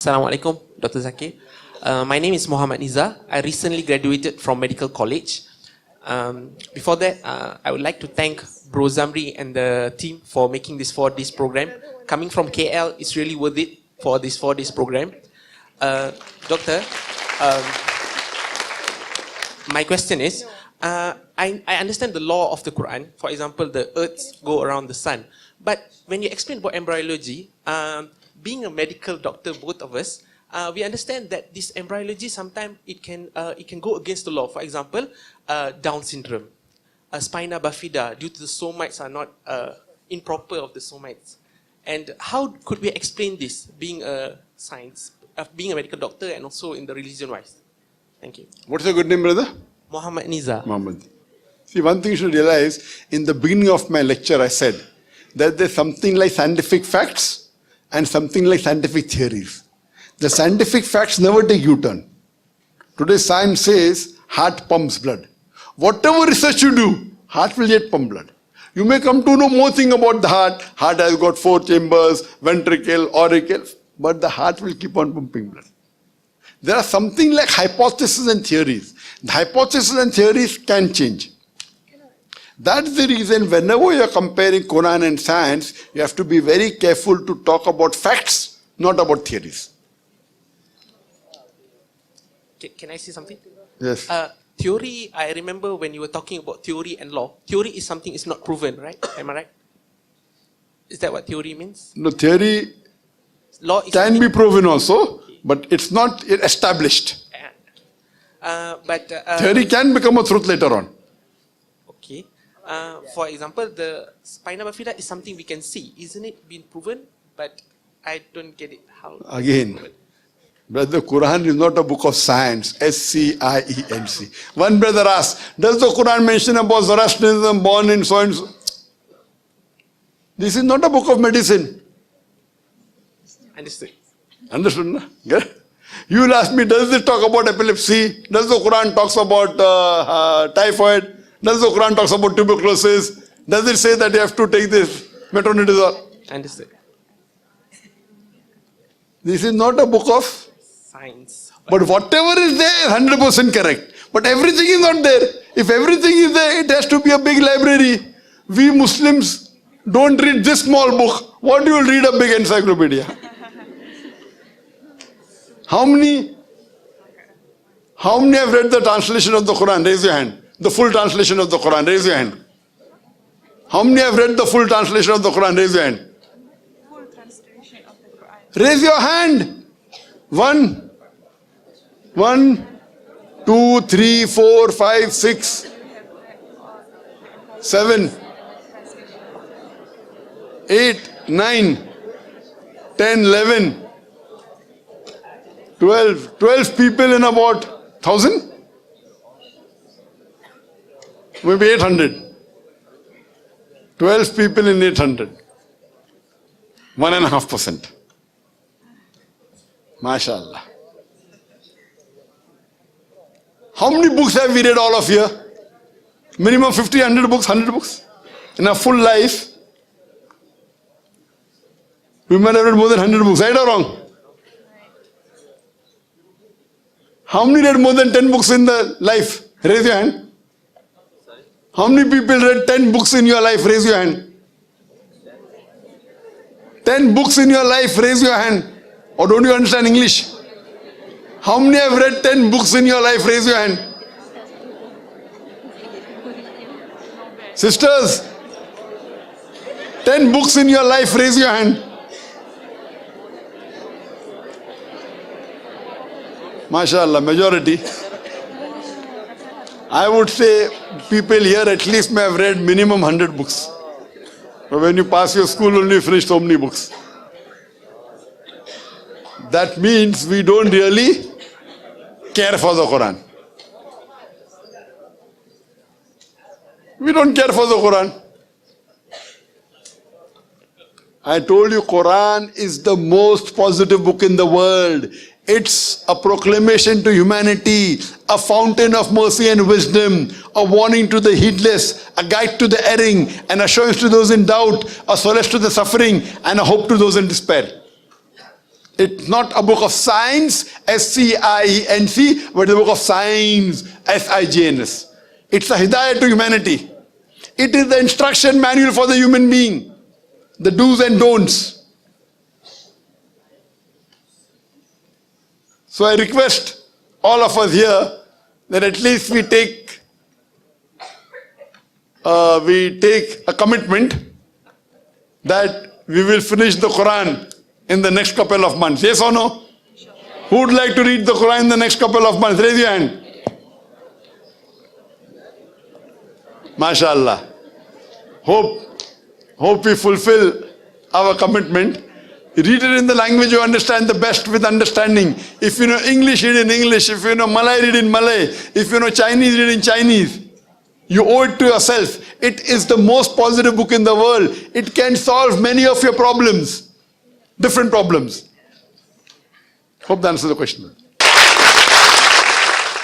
Assalamualaikum, Dr. Zakir. My name is Muhammad Niza. I recently graduated from medical college. Before that, I would like to thank Bro Zamri and the team for making this 4 days program. Coming from KL, it's really worth it for this 4 days program. Doctor, my question is, I understand the law of the Qur'an. For example, the earths go around the sun. But when you explain about embryology, being a medical doctor, both of us, we understand that this embryology sometimes it can go against the law. For example, Down syndrome, spina bifida, due to the somites are not improper of the somites. And how could we explain this, being a being a medical doctor and also in the religion-wise? Thank you. What's your good name, brother? Muhammad Niza. Muhammad. See, one thing you should realize, in the beginning of my lecture I said that there's something like scientific facts and something like scientific theories. The scientific facts never take U-turn. Today science says heart pumps blood. Whatever research you do, heart will yet pump blood. You may come to know more thing about the heart. Heart has got 4 chambers, ventricle, auricle, but the heart will keep on pumping blood. There are something like hypotheses and theories. The hypotheses and theories can change. That's the reason whenever you are comparing Quran and science, you have to be very careful to talk about facts, not about theories. Can I say something? Yes. Theory, I remember when you were talking about theory and law. Theory is something is not proven, right? Am I right? Is that what theory means? No, theory Law is can be proven also, but it's not established. Theory can become a truth later on. Okay. For example, the spina bifida is something we can see. Isn't it been proven? But I don't get it. How? Again, brother, Quran is not a book of science. S-C-I-E-N-C. One brother asked, does the Quran mention about Zoroastrianism born in so and so? This is not a book of medicine. Understood. Understood, no? Good. You will ask me, does it talk about epilepsy? Does the Quran talks about typhoid? Does the Quran talks about tuberculosis? Does it say that you have to take this metronidazole? Understood. This is not a book of Science. but whatever is there is 100% correct. But everything is not there. If everything is there, it has to be a big library. We Muslims don't read this small book. What do you read a big encyclopedia? How many have read the translation of the Quran? Raise your hand. The full translation of the Quran. Raise your hand. How many have read the full translation of the Quran? Raise your hand. Full translation of the Quran. Raise your hand. 1, 2, 3, 4, 5, 6, 7, 8, 9, 10, 11, 12 people in about 1,000? Maybe 800. 12 people in 800. 1.5%. MashaAllah. How many books have we read all of here? Minimum 50, 100 books, 100 books? In a full life, we might have read more than 100 books, right or wrong? How many read more than 10 books in the life? Raise your hand. How many people read 10 books in your life? Raise your hand. 10 books in your life, raise your hand. Or don't you understand English? How many have read 10 books in your life? Raise your hand. Sisters, 10 books in your life, raise your hand. MashaAllah, majority. I would say people here at least may have read minimum 100 books. But when you pass your school, only finish so many books. That means we don't really care for the Quran. We don't care for the Quran. I told you Quran is the most positive book in the world. It's a proclamation to humanity, a fountain of mercy and wisdom, a warning to the heedless, a guide to the erring, an assurance to those in doubt, a solace to the suffering, and a hope to those in despair. It's not a book of science, S-C-I-E-N-C, but a book of signs, S-I-G-N-S. It's a hidayah to humanity. It is the instruction manual for the human being. The do's and don'ts. So I request all of us here that at least we take a commitment that we will finish the Qur'an in the next couple of months. Yes or no? Who would like to read the Qur'an in the next couple of months? Raise your hand. MashaAllah. Hope we fulfill our commitment. Read it in the language you understand the best with understanding. If you know English, read in English. If you know Malay, read in Malay. If you know Chinese, read in Chinese. You owe it to yourself. It is the most positive book in the world. It can solve many of your problems. Different problems. Hope that answers the question.